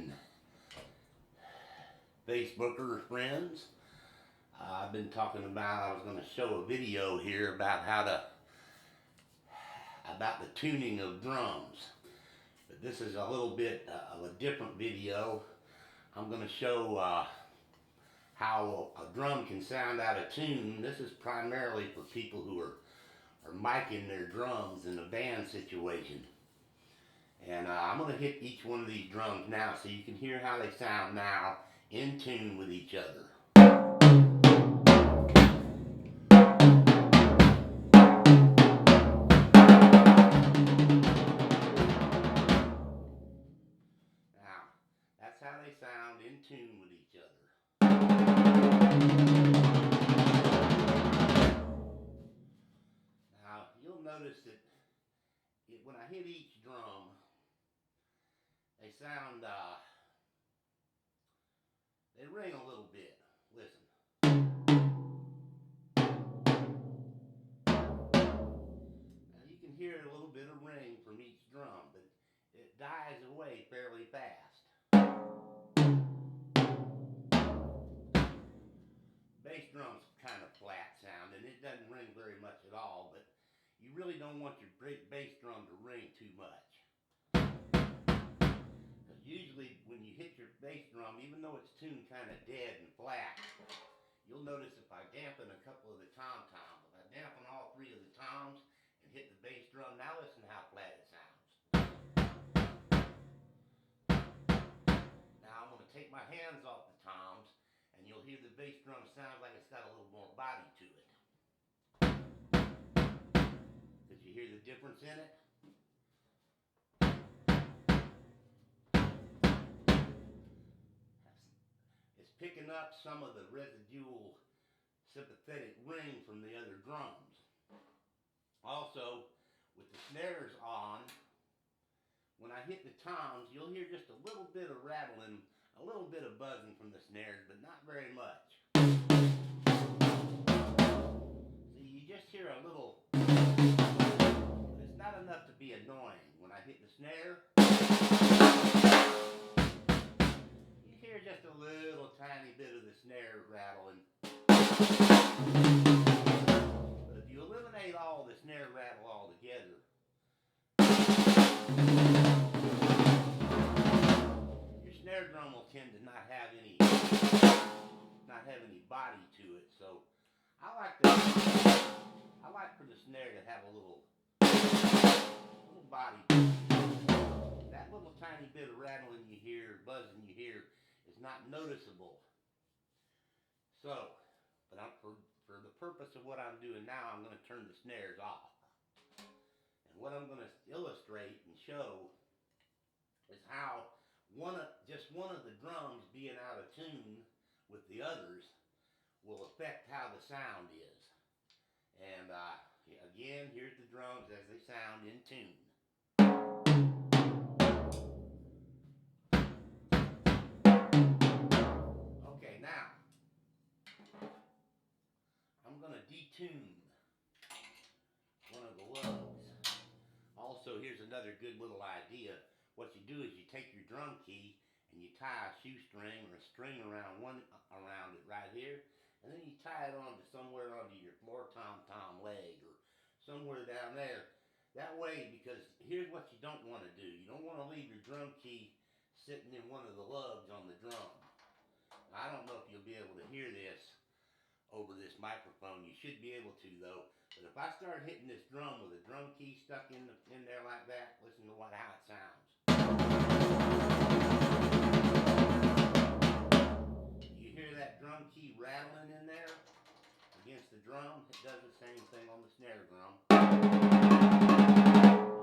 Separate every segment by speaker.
Speaker 1: and Facebooker friends. I've been talking about, I was going to show a video here about about the tuning of drums. But this is a little bit of a different video. I'm going to show how a drum can sound out of tune. This is primarily for people who are micing their drums in a band situation. And I'm going to hit each one of these drums now so you can hear how they sound now in tune with each other. Now, that's how they sound in tune with each other. Now, you'll notice that when I hit each drum, they sound, they ring a little bit. Listen. Now you can hear a little bit of ring from each drum, but it dies away fairly fast. Bass drum's kind of flat sound, and it doesn't ring very much at all, but you really don't want your bass drum to ring too much. Because usually when you hit your bass drum, even though it's tuned kind of dead and flat, you'll notice if I dampen a couple of the tom-toms, if I dampen all three of the toms and hit the bass drum, now listen how flat it sounds. Now I'm going to take my hands off the toms, and you'll hear the bass drum sounds like it's got a little more body to it. Did you hear the difference in it? It's picking up some of the residual sympathetic ring from the other drums. Also, with the snares on, when I hit the toms, you'll hear just a little bit of rattling, a little bit of buzzing from the snares, but not very much. See, you just hear a little, but it's not enough to be annoying. When I hit the snare, you hear just a little tiny bit of the snare rattling. But if you eliminate all the snare rattle altogether, your snare drum will tend to not have any body to it. So I like for the snare to have a little body to it. That little tiny bit of rattling you hear, buzzing you hear, is not noticeable. So, but for the purpose of what I'm doing now, I'm going to turn the snares off. And what I'm going to illustrate and show is how just one of the drums being out of tune with the others will affect how the sound is. And again, here's the drums as they sound in tune. Okay, now I'm going to detune one of the lugs. Also, here's another good little idea. What you do is you take your drum key and you tie a shoestring or a string around it right here, and then you tie it onto somewhere onto your floor tom-tom leg or somewhere down there. That way, because here's what you don't want to do. You don't want to leave your drum key sitting in one of the lugs on the drum. I don't know if you'll be able to hear this over this microphone. You should be able to, though. But if I start hitting this drum with a drum key stuck in there like that, listen to how it sounds. You hear that drum key rattling in there against the drum? It does the same thing on the snare drum. You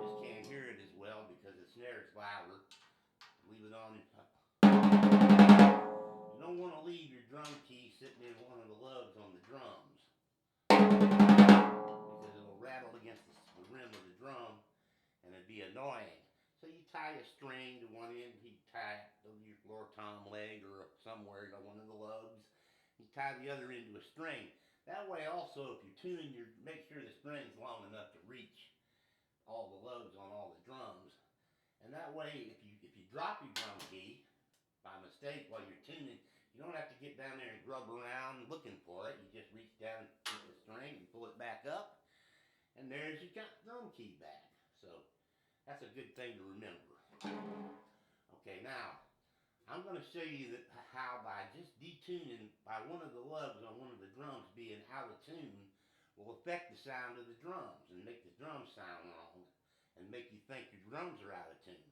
Speaker 1: just can't hear it as well because the snare is louder. Leave it on. You don't want to leave your drum key sitting in one of the lugs on the drums, because it'll rattle against the rim of the drum and it'd be annoying. So you tie a string to one end, you tie it to your floor tom leg or somewhere to one of the lugs. You tie the other end to a string. That way also, if you're tuning make sure the string's long enough to reach all the lugs on all the drums. And that way, if you drop your drum key, mistake while you're tuning, you don't have to get down there and grub around looking for it. You just reach down with the string and pull it back up, and there's your drum key back. So that's a good thing to remember. Okay, now I'm going to show you how by just detuning by one of the lugs on one of the drums being out of tune will affect the sound of the drums and make the drums sound wrong and make you think your drums are out of tune.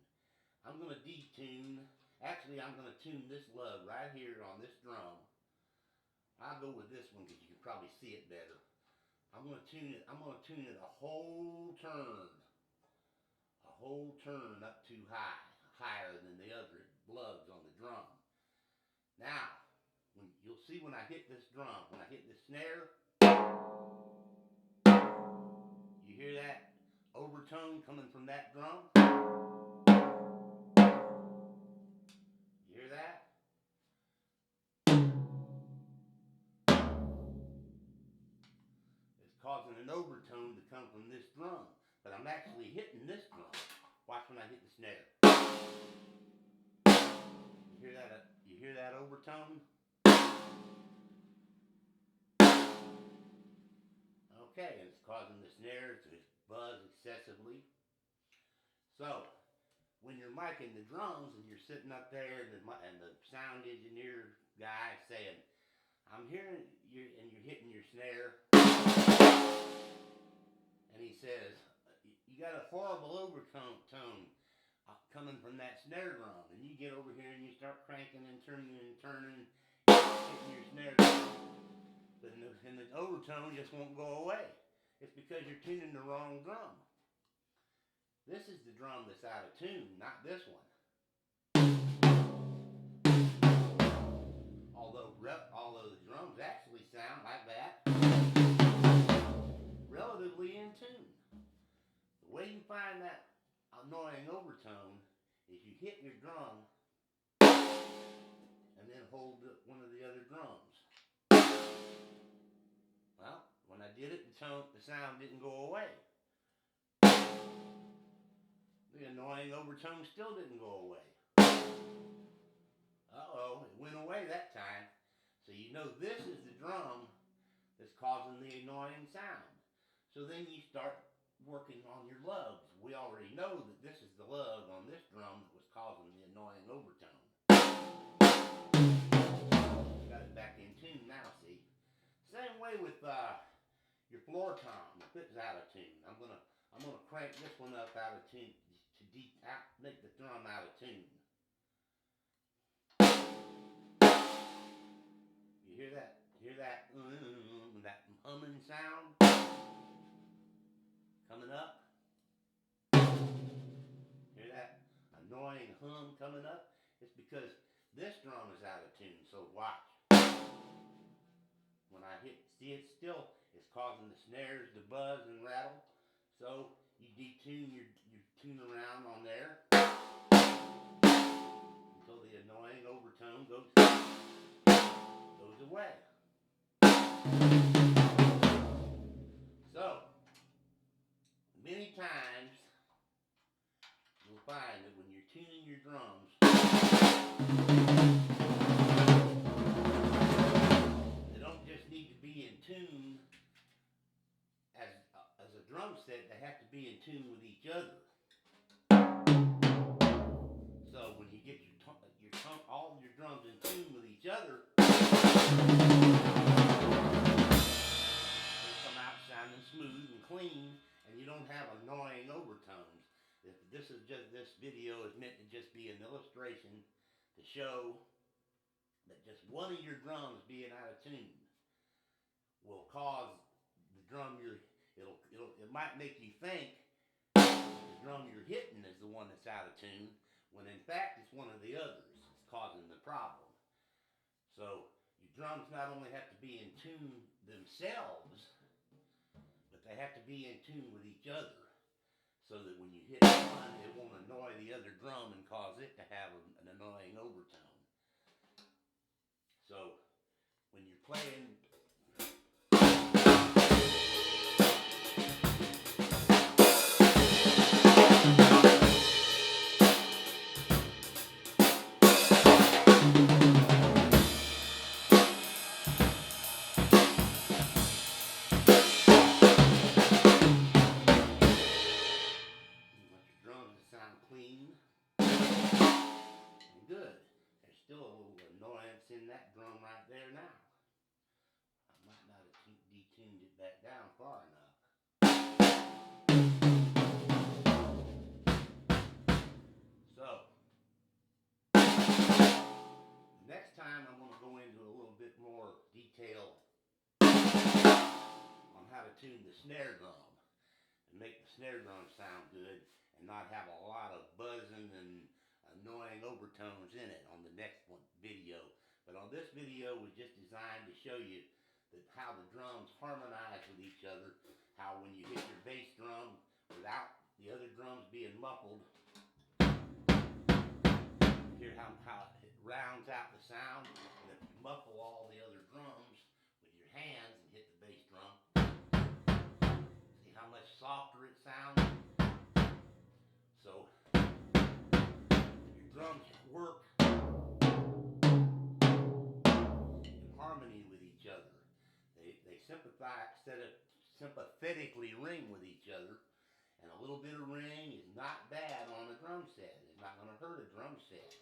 Speaker 1: I'm going to detune, actually I'm going to tune this lug right here on this drum. I'll go with this one because you can probably see it better. I'm going to tune it a whole turn up too high, higher than the other lugs on the drum. Now, you'll see when I hit this drum, when I hit the snare, you hear that overtone coming from that drum? You hear that? It's causing an overtone to come from this drum, but I'm actually hitting this drum. Watch when I hit the snare. You hear that overtone? Okay, and it's causing the snare to buzz excessively. So, when you're micing the drums and you're sitting up there and the sound engineer guy saying, I'm hearing you, and you're hitting your snare, and he says, you got a horrible overtone coming from that snare drum, and you get over here and you start cranking and turning, hitting your snare drum, and the overtone just won't go away. It's because you're tuning the wrong drum. This is the drum that's out of tune, not this one. Although the drums actually sound like that, relatively in tune. The way you find that annoying overtone is you hit your drum and then hold one of the other drums. Well, when I did it, the sound didn't go away. The annoying overtone still didn't go away. Uh-oh, it went away that time. So you know this is the drum that's causing the annoying sound. So then you start working on your lugs. We already know that this is the lug on this drum that was causing the annoying overtone. Got it back in tune now, see? Same way with your floor tom. If it's out of tune, I'm gonna crank this one up out of tune to make the drum out of tune. You hear that? That humming sound coming up? Hear that annoying hum coming up? It's because this drum is out of tune. So watch. When I hit, see it's causing the snares to buzz and rattle. So you detune your tune around on there until the annoying overtone goes away. So many times you'll find that when you're tuning your drums, they don't just need to be in tune as a drum set, they have to be in tune with each other. So when you get all your drums in tune with each other, they come out sounding smooth and clean, and you don't have annoying overtones. This video is meant to just be an illustration to show that just one of your drums being out of tune will cause the drum it might make you think the drum you're hitting is the one that's out of tune, when in fact it's one of the others that's causing the problem. So your drums not only have to be in tune themselves, but they have to be in tune with each other, so that when you hit one, it won't annoy the other drum and cause it to have an annoying overtone. So when you're playing that drum right there now. I might not have detuned it back down far enough. So, next time I'm going to go into a little bit more detail on how to tune the snare drum and make the snare drum sound good and not have a lot of buzzing and annoying overtones in it on the next video. But on this video was just designed to show you how the drums harmonize with each other, how when you hit your bass drum without the other drums being muffled, hear how it rounds out the sound, and if you muffle all the other drums with your hands and hit the bass drum, see how much softer it sounds? So your drums work in harmony with each other. They sympathetically ring with each other, and a little bit of ring is not bad on a drum set. It's not going to hurt a drum set.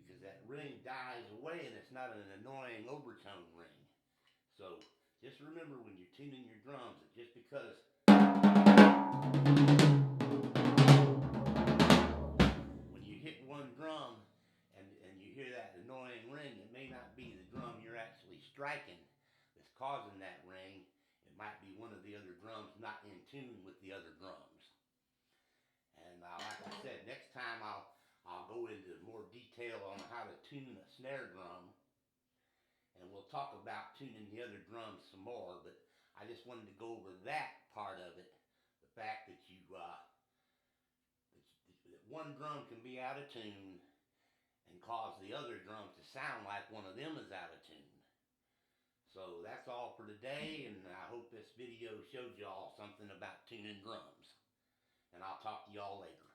Speaker 1: Because that ring dies away and it's not an annoying overtone ring. So just remember when you're tuning your drums that just because when you hit one drum and you hear that annoying ring, it may not be the drum you're actually striking that's causing that ring. It might be one of the other drums not in tune with the other drums. And like I said, next time I'll go into more detail on how to tune a snare drum, and we'll talk about tuning the other drums some more. But I just wanted to go over that part of it, the fact that that one drum can be out of tune and cause the other drums to sound like one of them is out of tune. So that's all for today, and I hope this video showed y'all something about tuning drums. And I'll talk to y'all later.